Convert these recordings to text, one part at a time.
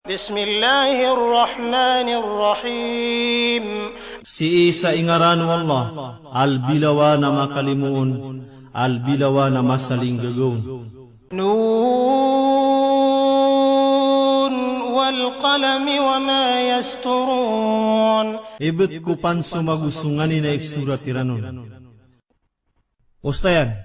Bismillahirrahmanirrahim. Si isa ingaran Allah, albilawa na makalimuon, albilawa na masaling gagawin. Nun wal qalami wa ma yasturun. Ibet ko pan sumagusunganin na iksurat iranon. Ustayan,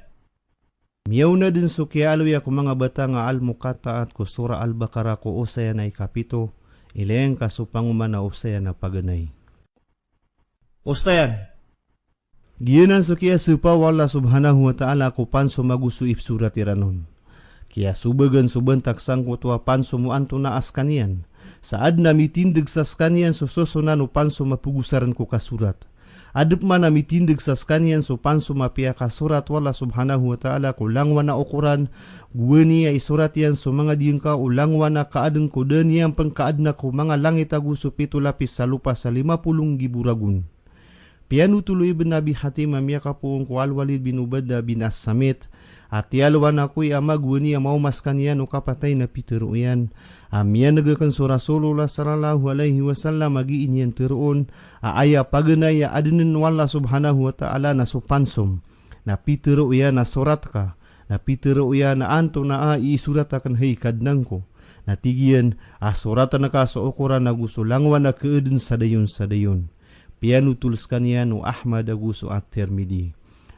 miyaw na din sukialo ya kung mga bata nga al-mukata at ko sura al-Baqarah ko usaya na ikapito, ilayang kasupanguman na usaya na paganay. Ustayan, giyanan sukiya supa wala subhanahu wa ta'ala ko pan sumagusu ipsurat iranon. Kaya subagan subentak sang kutwa pan sumuanto na askanian. Saad na mitindig sa skanian sususunan upan sumapugusaran ko kasurat. Adap man na mitindig sa skanian supan sumapia kasurat wala subhanahu wa ta'ala kulangwa na ukuran. Guwani ay surat yan so mga diyang ulangwa na kaadang ko dan yang pangkaad na ko mga langit aguso pito lapis sa lupa sa 50 giburagun. Pianu tuloy ibn Nabi Hatim amya kapuong ko Al-Walid bin Ubadah bin As-Samit. At yalwan ako'y amagwani ang maumaskan yan o kapatay na pitero yan. Amyan nagakan so Rasulullah sallallahu alaihi wasallam magiin yan tiroon. Aaya paganaya adinin wala subhanahu wa ta'ala na supansom. Na pitero yan na surat ka. Na pitero yan na anto na isurat akan haykad nang ko. Na tigiyan asuratan na ka sa ukuran na gusto langwan na kaedin sadayon. Pianu tuliskan yan o Ahmad aguso at Tirmidhi.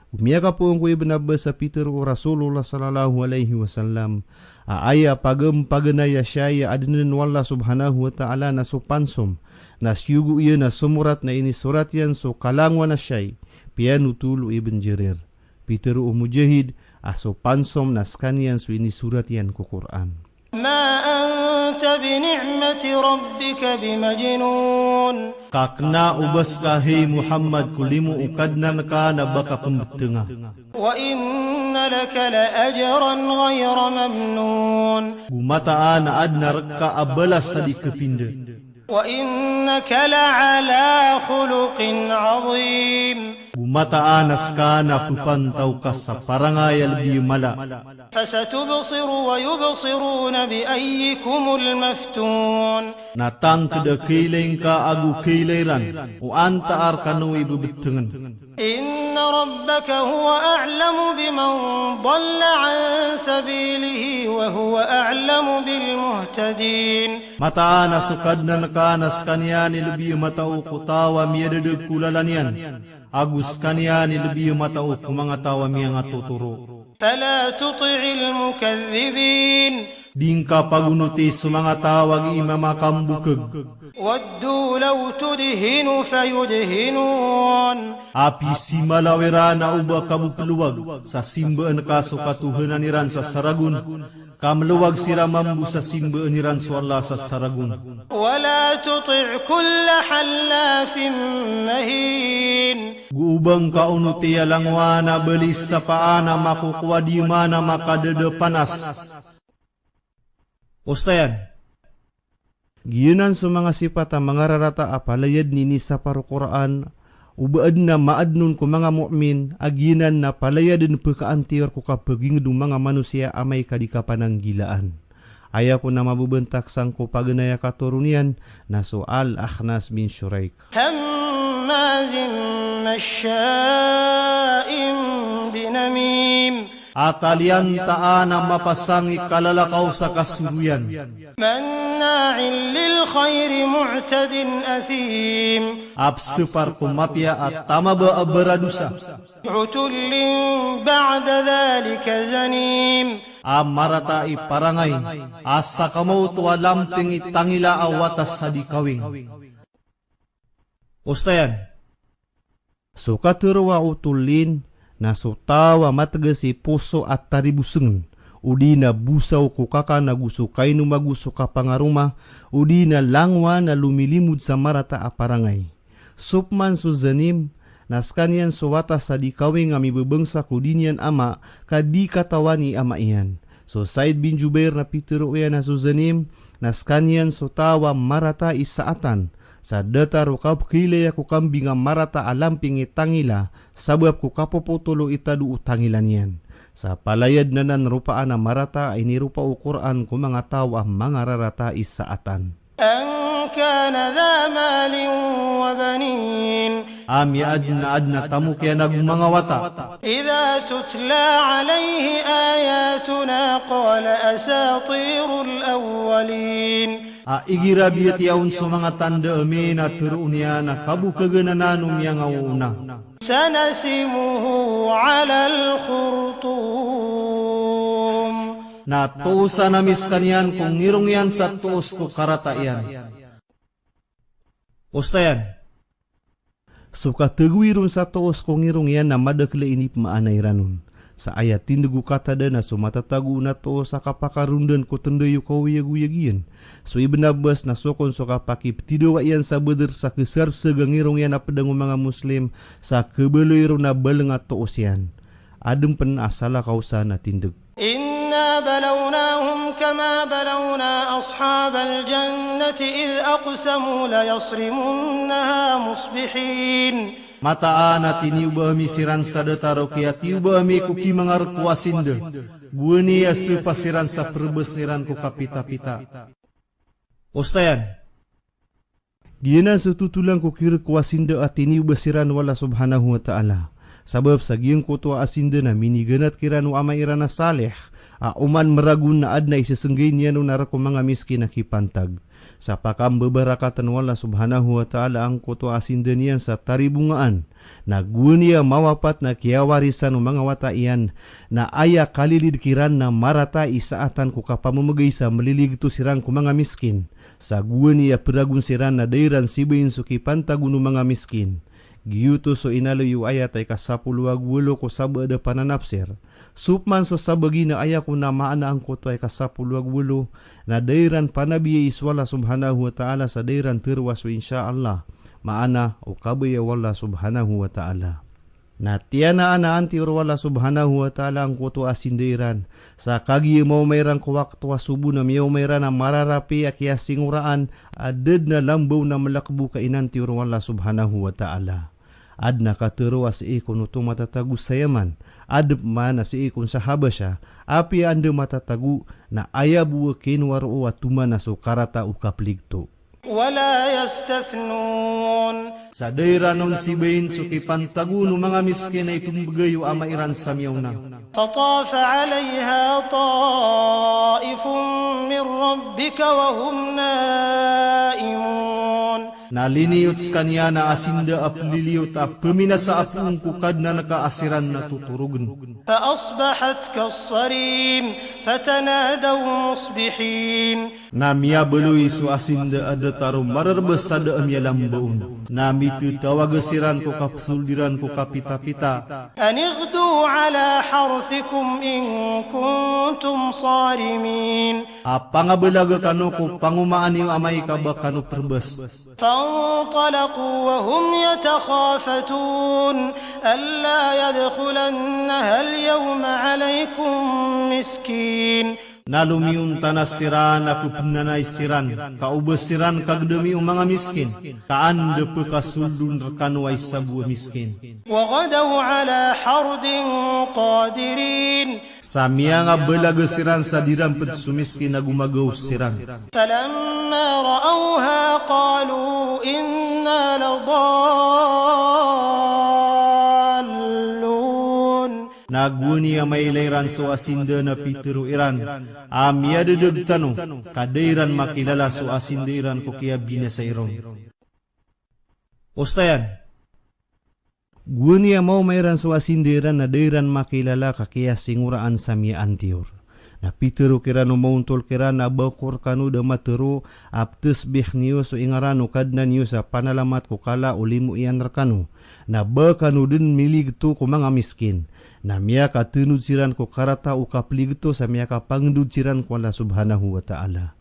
Umiyaka po ang ko Ibn Abbas sa Peter o Rasulullah sallallahu alaihi wasallam. Aaya paganaya siya adinin wala subhanahu wa ta'ala na supansom. Na siyugo iya na sumurat na inisurat yan so kalangwa na siya. Pianu tulo Ibn Jarir. Peter o Mujahid aso pansom na skanian so inisurat yan ko Quran. Ma anta bini'mati rabbika bimajnun. Kakna ubas ka hey Muhammad kulimu ukadnan ka na baka pembetenga. Wa inna laka la ajran ghayra mamnun. Gumataan na adna rekka abalas sa di kepinda. Wa innaka la ala khuluqin azim. Gumataan ka na pupantaw ka sa parangayal biyumala. فستبصر ويبصرون بأيكم المفتون. Natang kada kailain ka agu kailairan o antaar kanu ibubetengan. إن ربك هو أعلم بمن ضل عن سبيله وهو أعلم بالمهتدين. Mataan na sukad na nakanas kanyan ilbiyo matao kutawa miyadadag kulalanian. Agus kanyan ilbiyo matao kumanga tawa miyang atuturo. فلا تطع المكذبين. Dingka pagunuti sumanga tawag imamakambukag. ودوا لو تدهن فيدهنون. Api si malawera na uba kabukluwag sa simbaan ka so katuhanan niran sa saragun. Kamluwag sira mambu sa simbaan niran so Allah sa saragun. ولا تطع كل حلاف مهين. Guubang kaunuti alangwana belis sa paana makukuha di mana makadada panas. Ustayan, giyanan sa mga sifat ang mga rarata apalayad nini sa parukuraan, ubaad na maadnon ko mga mu'min, aginan na palayadin pagkaantiyor ko kapaging mga manusia amay kadikapan ng gilaan. Aya ko na mabubentak sang ko paganaya katurunian na soal Akhnas bin Shuraik. Hammazin masya'in binamim. Atalian taan ang mapasangi kalalakaw sa kasuruyan. Manna'in lil khayri mu'tadin athim. Absepar kumapya at tama ba abaradusa. Utullin ba'da dhalika zanim. Amarata iparangay, asa kamo tuwalamping itangila awatas sa dikawing. Ustayan, sukaturwa utulin, nasutawa matagasi puso at taribuseng. Udi na busaw ko kaka nagusukay numaguso ka pangaruma. Udi na langwa na lumilimud sa marata aparangay. Supman suzanim, naskanyan suwata sa dikawing ami bebengsa kudinyan ama kadi katawani ama iyan. So Said bin Jubair na pitero yan na suzanim, naskanyan sutawa marata isaatan. Sa datar ukap kilay ako kambing marata alamping itangila sabab ko kapoputulo itadu utangilan yan. Sa palayad na nan rupaan na marata ay nirupa o Quran kung mga tao ang mga rarata isaatan. أن كان ذا مال وبنين Adna tamu kaya nagmanga wata. إذا تتلى عليه آياتنا قال أساطير الأولين Igirabiyat yaun sa mga tanda na turunya na kabukaganan yang una. سنسمه على الخرطوم Na tuusa na miskanian kung ngirong yan sa tuos ko karata yan. Ustayan, suka teguirun sa tuos kung ngirong yan na madakla inip maanay ranon. Sa ayat tindugu kata na sumatatagu na to sa kapakarundan ko tendayo kawiyag-uyagian. So ibenabas na sokon so kapakip tidawa yan sa beder sa kesar segangirong yan na pedang mga muslim sa kebeloyro na baleng at toos yan. Adem pen asala kausa na tindug. إنا بلوناهم كما بلونا أصحاب الجنة إذ أقسموا ليصرمنها مصبحين Mataan at tiniuba mi siran sa dataro kaya tiuba mi kuki mangar kuasinde. Bueni ya sepasiran sa perbes niran ku kapita-pita. Ustayan, giana setutulang ku kira kuasinde at tiniuba siran wala subhanahu wa ta'ala. Sabab sa giyang kutua asinde na miniganat kiranu amairan na saleh, uman meragun na adna isasenggay niya no narako mga miskin na kipantag. Sa pakam bebarakatan wala subhanahu wa ta'ala ang kutua asinde niyan sa taribungaan, naggun niya mawapat na kiawarisan o mga wataian na aya kalilid kiran na marata isaatan ko kapamamagay sa maliligto sirang ko mga miskin. Sa guwan niya peragun siran na dairan sibayin so kipantagun mga miskin. Giyuto so inalo yu ayat ay kasapuluwag wulo ko sabo ada pananapsir. Supman so sabagi na aya ko na maana ang kuto ay kasapuluwag wulo na dairan panabiya iswala subhanahu wa ta'ala sa dairan terwas so insyaallah. Maana o kabaya wala subhanahu wa ta'ala. Na tiyana ana anti wala subhanahu wa ta'ala ang kuto asindairan. Sa kagi mo mayrang kuwakto subu na miyaw mayran na mararapi akya singuraan adad na lambaw na malakbu ka inanti wala subhanahu wa ta'ala. Adna katero si ikon uto matatagu sa Yaman, adep mana si ikon sa Habasya, api anda matatagu na ayabu kinwaro atuma na sukarata ukapligto. ولا يستثنون Sa daira nun si Bain sukipantagu no mga miskin ay pumagayo amairan sa miyaw na. فطاف عليها طائف من ربك وهم نائمون Naliniyot kanya na asinda apliliyot at pamina sa apung kukad na nakaasiran na tuturugan. فأصبحت كالصريم فتنادوا مصبحين Namia beloy su asinda ada tarum mararbes sada amya lambaun. Nami tutawagasiran ko kapsuldiran ko kapita-pita. أن اغدوا على حرثكم إن كنتم صارمين Apa nga belaga kanu ko pangumaan yung amay ka ba kanu perbes. فانطلقوا وهم يتخافتون ألا يدخلنها اليوم عليكم مسكين Nalumiun tanas siran aku penanay siran. Kaubes siran kagdemi mga miskin. Kaande pekasuldun rekanu ay sabu miskin. وغدوا على حرد قادرين Samia nga belaga siran sa dirampet sumiskin na gumagaw siran. فلما رأوها قالوا إنا لضالون Naguni may layran so asinda na pitero iran. Amya dedeg tanu, kadairan makilala so asinda iran ko kaya binasayron. Ustayan, guni mau mayran so asinda iran na dairan makilala kakaya singuraan sa miya antior. Na pitero kira no mauntol kira na bakor kanu da matero aptes bih niyo so ingarano kadna niyo sa panalamat ko kala ulimu iyan rekanu. Na bakanu din milig to ko mga miskin. Na miya ka tunod siran ko karata o kapligto sa miya ka pangdud siran ko Allah subhanahu wa ta'ala.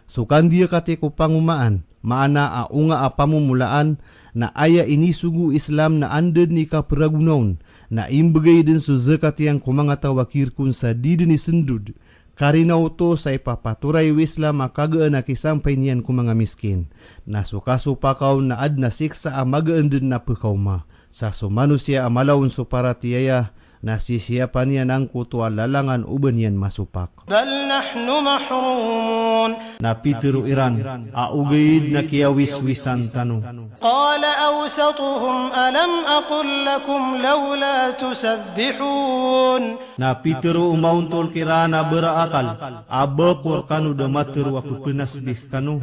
So kandiya kati ko pangumaan, maana aunga apamumulaan na aya inisugu Islam na anded ni kaperagunaon na imbagay din so zakat yang kumangata wakir kun sa didi ni sendud. Karina uto sa ipapaturay Islam makagaan na kisampay niyan kung mga miskin. Na sukaso pakaw na ad na siksa amagaan din na pekauma. Sa sumanusia amalawon so para tiyaya Nasi siapa nian angku tua lalangan ubenian masupak. بل نحن محرومون Na pitiru iran, augeid na kia wiswisan tanu. قال أوسطهم ألم أقل لكم لولا تسبحون Na pitiru umauntul kirana berakal, abakur kanu damatiru aku penasbih kanu.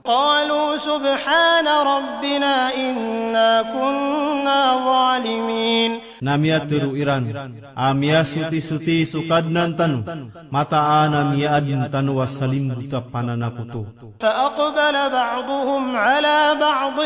قالوا سبحان ربنا إنا كنا ظالمين Namia tiru iran, amia suti-suti sukadnan tanu, mata ana mia adin tanu wasalim buta pananakutu. فأقبل بعضهم على بعض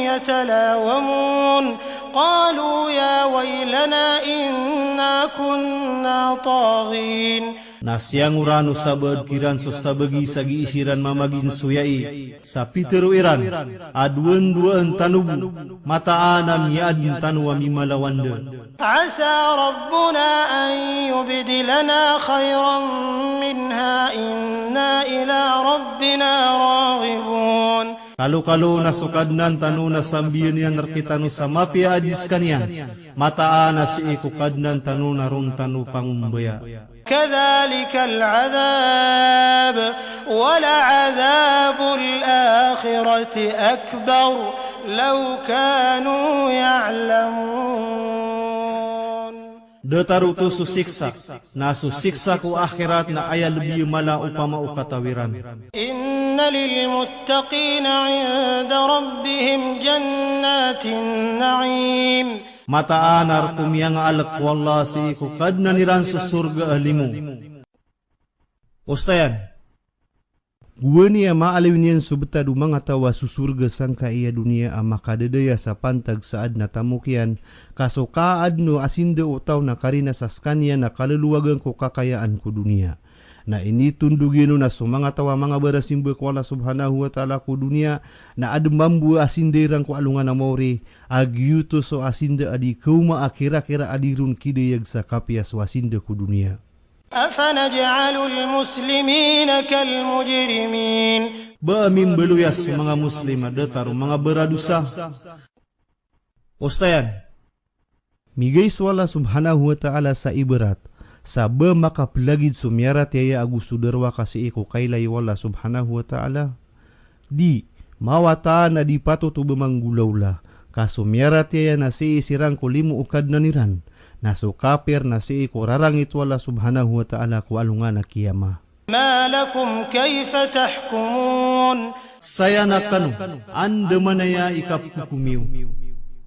يتلاومون قالوا يا ويلنا إنا كنا طاغين Na siang uranu sabad kiran so sabagi sagi isiran mamagin suyai, sapi tiru iran, aduan tanubu, mata ana mia adin tanu wa mimalawanda. عسى ربنا أن يبدلنا خيرا منها إنا إلى ربنا راغبون Kalau nasukadnan tanu nasambian yang nerkitanu sama pia adis kanian, mata ana si ikukadnan tanu narun tanu pangumbaya. كذلك العذاب ولعذاب الآخرة أكبر لو كانوا يعلمون Detaru tu susiksa, na susiksa ku akhirat na aya lebih mala upama ukatawiran. إن للمتقين عند ربهم جنات النعيم Mata anar kumiyang alak wallah si ikukad na niran sa surga ahlimu. Ustayan, gua niya maalawin yan subtadu mga tawa susurga sangka iya dunia ama kadedaya sa pantag saad na tamukian kaso kaad no asinda utaw na karina sa skanya na kaluluwagan ko kakayaan ko dunia. Na ini tundugino na sumanga tawa mga barasimba ko Allah subhanahu wa ta'ala ko dunia na ademambu asinderang ko alungan na mauri agyuto so asinda adi kauma akira-kira adirun kidayag sa kapias wasinda ko dunia. أفنجعل المسلمين كالمجرمين Baamin beluyas mga muslim adatar mga beradusa. Ustayan, migay swala subhanahu wa ta'ala sa ibarat sa makapilagid sumyara tiaya agus sudarwa kasi iko kailay wala subhanahu wa ta'ala. Di, mawata na di patuto bemanggulawla kasumyara tiaya na si isirang kulimu ukad na niran na sukapir na si iko rarangit wala subhanahu wa ta'ala ko alungan na kiyama. ما لكم كيف تحكمون Saya na kanu, anda manaya ikapkukumiw.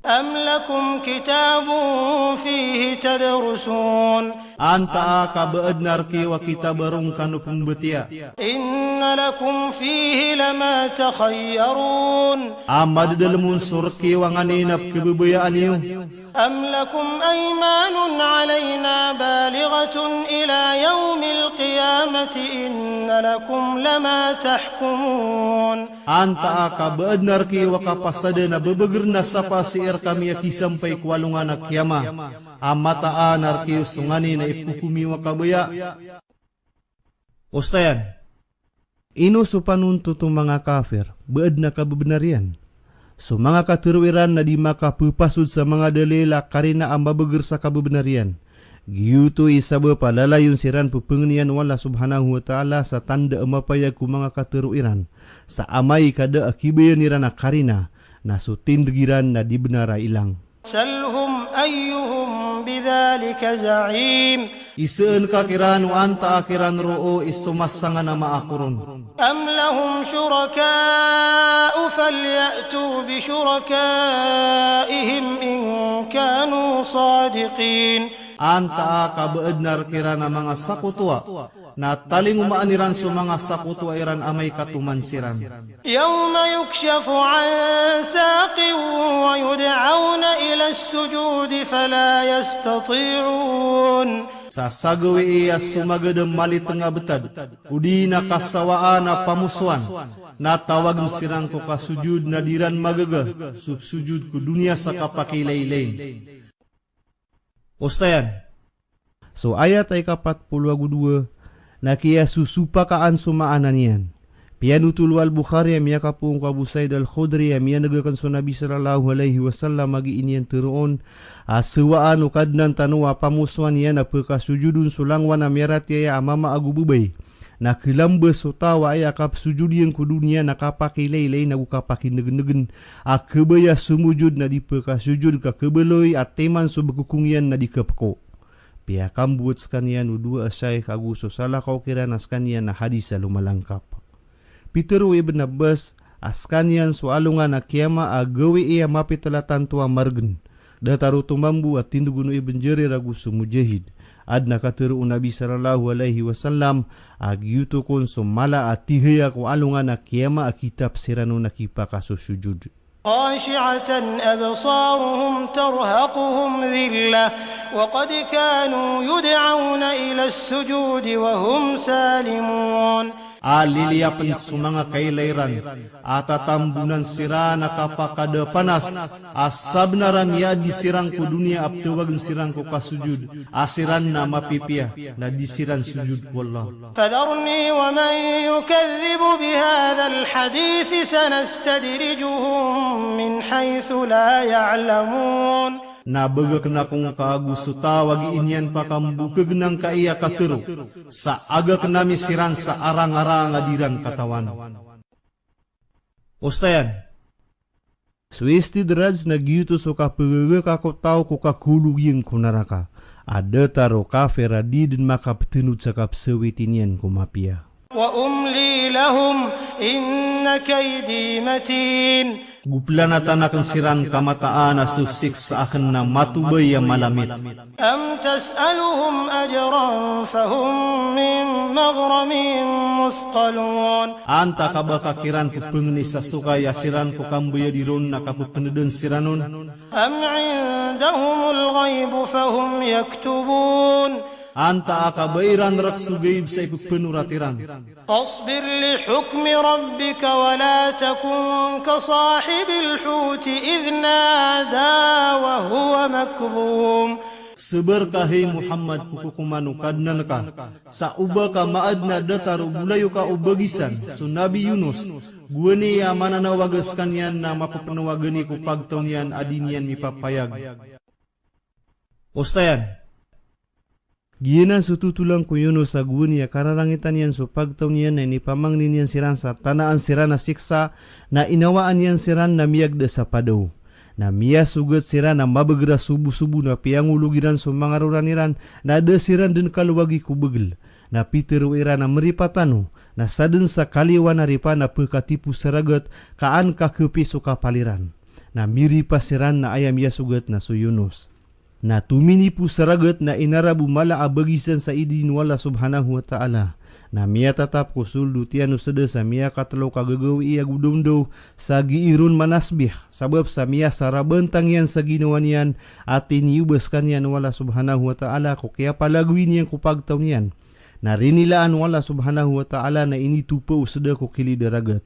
أم لكم كتاب فيه تدرسون Anta kabaad narki wa kita barong kanu pembetia. إن لكم فيه لما تخيرون Amad dalamun surki wa nganinap kebebayaan iyo. أم لكم أيمان علينا بالغة إلى يوم القيامة إن لكم لما تحكمون Anta kabaad narki wa kapasada na babagar na sapa si kami akisampay kwalungan na kiyama. Amata narki usungani na ipukumi wa kabaya. Ustayan, ino supanunto tong mga kafir, baad na kababenarian. So mga katuruiran na di makapupasud sa mga dalila karina ang babagar sa kababenarian. Giyuto isaba palalayon siran pupengnian wala subhanahu wa ta'ala sa tanda amapaya ku mga katuruiran. Sa amay kada akibayan niran na karina na sutindigiran na di benara ilang. سلهم أيهم بذلك زعيم Isaan kakiran wa anta akiran roo isumasangan na maakuron. أم لهم شركاء فليأتوا بشركائهم إن كانوا صادقين Anta kabaad narkira na mga sakutwa na taling umaaniran sa mga sakutwa iran amay katumansiran. يوم يكشف عن ساق ويدعون إلى السجود فلا يستطيعون Sa sagawi iya sumagadang mali tengah betad, udi na kasawaan na pamusuan, na tawag sirang ko kasujud na diran magaga, subsujud ko dunia sa kapakilay-lain. Ustayan, so ayat ay 42, na kiya susupakaan sumaanan yan. Pianutul al-Bukhari yang kapung ku Abu Sa'id al-Khudri yang nagakan su Nabi sallallahu alaihi wasallam magi inian teruon asewaan ukadnan tanu pamusuan yan apaka sujudun sulangwan amirat ya amama agu bubay na kilamba sutawa ay akap sujud yang ku dunia na kapakilay na ukapakin negen-negen akebaya sumujud na dipaka sujud ka kebeloy at teman su bekukung yan na dikepko. Pia kambuat skanian udua asay kaguso salah kau kira naskanian na hadis lumalangkap. Peter Ibn Abbas askanian soalungan na kiyama agawi iya mapitelatan tua margen. Dataru tumambu at tindugunu Ibn Jarir ragu sumujahid. Ad nakatiru Nabi sallallahu alaihi wasallam agyuto kon sumala at tihaya ko alungan na kiyama akitab sirano nakipaka sujud. خاشعة أبصارهم ترهقهم ذلة وقد كانوا يدعون إلى السجود وهم سالمون. Aliliapan sumanga kailairan atatambunan sirana kapakada panas asabna ramya disirang ku dunia abtuwagan sirang ku kasujud asiran na mapipia na disiran sujud ku Allah. فذرني ومن يكذب بهذا الحديث سنستدرجهم من حيث لا يعلمون. Na bagak na kung kaagusto tawag inyan pakambu kegenang ka iya katero sa agak nami siran sa arang-arang adiran katawan. Ustayan, Swisti deraj na gitu so kapagagak ako tao ko kakulugin ko naraka. Ada taro kafera di din makaptenut sa kapsawitin yan kumapia. Wa umli lahum inna kaydi matin. Guplana tanakan siran kamataan na susik sa akin na matubay ang malamit. Am tas'aluhum ajran fahum min maghramin muthqalun. Anta kabakakiran ko pengni sa sukay asiran ko kambuya diron na kapupenedon siranon. Am indahumul ghaibu fahum yaktubun. Anta akabairan raksugayib sa ipupenuratiran. Fasbir li hukmi rabbika wa la takun ka sahibil huti idh nada wa huwa makdhum. Sabar kahai Muhammad kukukumanu kadnan ka sa uba ka maad na dataru bulayo ka ubagisan so Nabi Yunus guwani ya mananawagas kanyan na mapapanawagani ko pagtaon yan adinian mipapayag. Ustayan, Gina sututulang ko yun sa guwan niya kararangitan yan so pagtaw niya na inipamang niyan siran sa tanaan siran na siksa na inawaan yan siran na miyagda sa padaw. Na miya sugat siran na mabagra subu-subu na piyangulugiran so mga ruraniran na ada siran din kaluwagi kubagil. Na pitiru ira na meripatano na sadun sa kaliwa na ripa na pagkatipu saragat kaan kakepiso kapaliran. Na miripa siran na ayam ya sugat na suyunos. Na tuminipu saragat na inarabu mala abagisan sa idin wala subhanahu wa ta'ala. Na miya tatap ko suldu tiano sada sa miya katalaw kagagawi iya gudumdo sa giirun manasbih. Sabab sa miya sarabentang yan sa ginawan yan at tiniubaskan yan wala subhanahu wa ta'ala ko kaya palagwin yan ko pagtaw niyan. Na rinilaan wala subhanahu wa ta'ala na initupaw sada ko kilidaragat.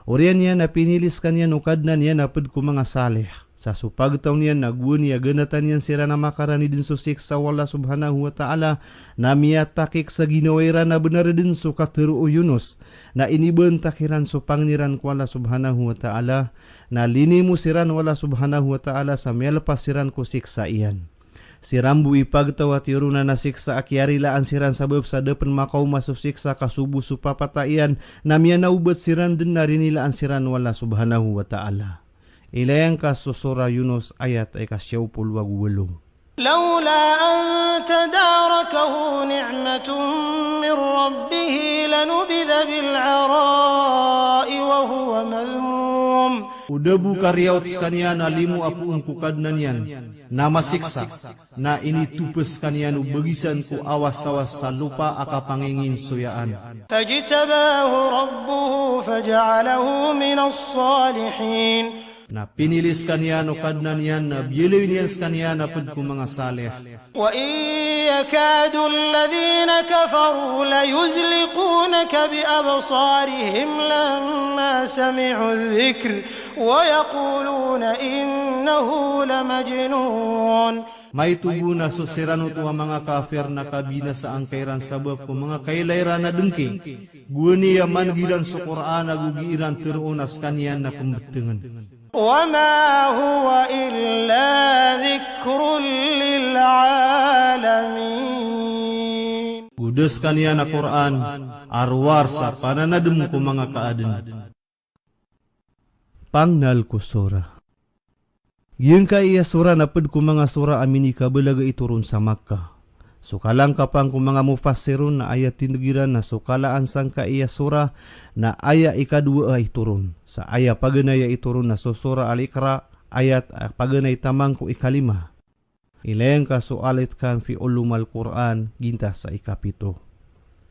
Orian yan na piniliskan yan ukadnan yan napad ko mga salih. Sa supagtaw niyan nagwun niya ganatan yan sira na makarani din so siksa wala subhanahu wa ta'ala na miyatakik sa ginawira na benar din so katero o Yunus na iniban takiran so pangniran ko wala subhanahu wa ta'ala na linimu siran wala subhanahu wa ta'ala sa melpas siran ko siksa iyan. Sirambu ipagtaw at iruna na siksa akyarilaan siran sabab sa depan makaw masusiksa kasubu supapataian na miya naubat siran din na rinilaan siran wala subhanahu wa ta'ala. Ilayang ka susura Yunus ayat ay kasyawpul wagwalong. لولا أن تداركه نعمة من ربه لنبذ بالعراء وهو مذموم. Udabu karyaot skanian alimu aku ungkukadnan yan na masiksa na initupes kanian ubagisan ku awas-awas sa lupa akapangingin suyaan. فاجتباه ربه فجعله من الصالحين. Na pinilis kanian o kadnan yan na biyelewin yan skanian na pud kung mga salih. وَإِنْ يَكَادُ الَّذِينَ كَفَرُوا لَيُزْلِقُونَكَ بِأَبْصَارِهِمْ لَمَّا سَمِعُوا الذِّكْرَ وَيَقُولُونَ إِنَّهُ لَمَجْنُونٌ may tubo na susiran uto ang mga kafir na kabina sa angkairan sabab ko mga kailairan na dengking. Guni yaman giran sa Quran na gugiran terunas kanyan na pembetengan. وما هو إلا ذكر للعالمين. Gudes kanyan na Quran, arwar sa pananadem ko mga kaaden. Pangnal ko sura. Yung kaya sura napad ko mga sura amini kabalaga iturun sa Makkah. Sukalang kapang ko mga mufassirun na ayat tindigiran na sukalaan sang kaya sura na aya ikadua ay turun. Sa aya paganaya iturun na sura al-Iqra ayat paganay tamang ko ikalima. Ilayang ka sualit kan fi ulumal Quran ginta sa ikapito.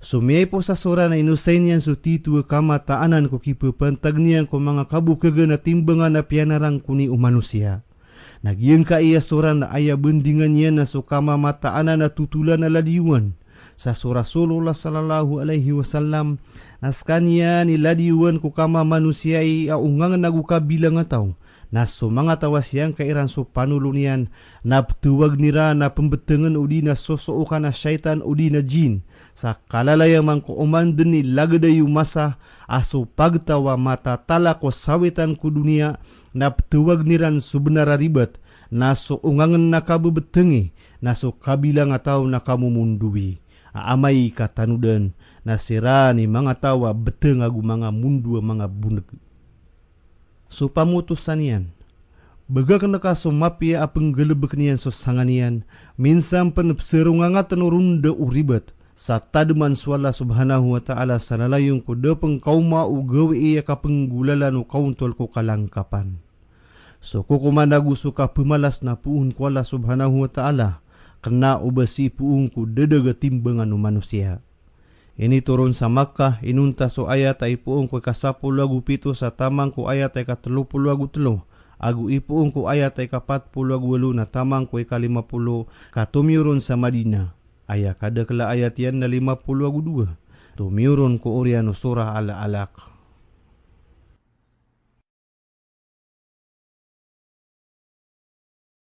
Sumiyay po sa sura na inusain niyan so titu kamataanan ko kipapantag niyan ko mga kabukaga na timbangan na pianarang kuni umanusia. Nagyang ka iya sura na aya bendingan niya na so kamamataanan na tutulan na ladiwan. Sa sura Rasulullah sallallahu alaihi wasallam naskan niya ni ladiwan ko kama manusia aungang nagukabilang nga tao. Naso mga tawas yang kairan so panulunian na tuwag nira na pembetengan udi na sosookan na syaitan udi na jin. Sa kalalayang man ko umandan ni lagadayu masa aso pagtawa mata tala ko sawitan ku dunia na tuwag niran sebenara ribat. Naso ungangan na kabebetengi naso kabilang ataw na kamumundui. Aamay katanudan na sirani mga tawa beteng agu mga mundu mga buneg. So pamutusan yan. Baga ka nakasumapya apeng gelebek niyan so sanganian. Minsan panapserungangatan urunda uribat. Sa tademan swalla subhanahu wa ta'ala sa lalayong ko dapeng kauma ugawi iya kapenggulalan o kauntol ko kalangkapan. So kukumanagu suka pemalas na puun ko Allah subhanahu wa ta'ala. Kena ubasi puun ko dadaga timbangan o manusia. Ini turun sa Makkah, inunta so ayat ay puong ko kasapul lagu pito sa tamang ko ayat ay katalupul lagu telo. Agu ipuong ko ayat ay kapatpul lagu walu na tamang ko ay ka-50 katumyuron sa Madinah. Aya kada kala ayat yan na 50 lagu 2. Tumyuron ko oriano surah Al-Alaq.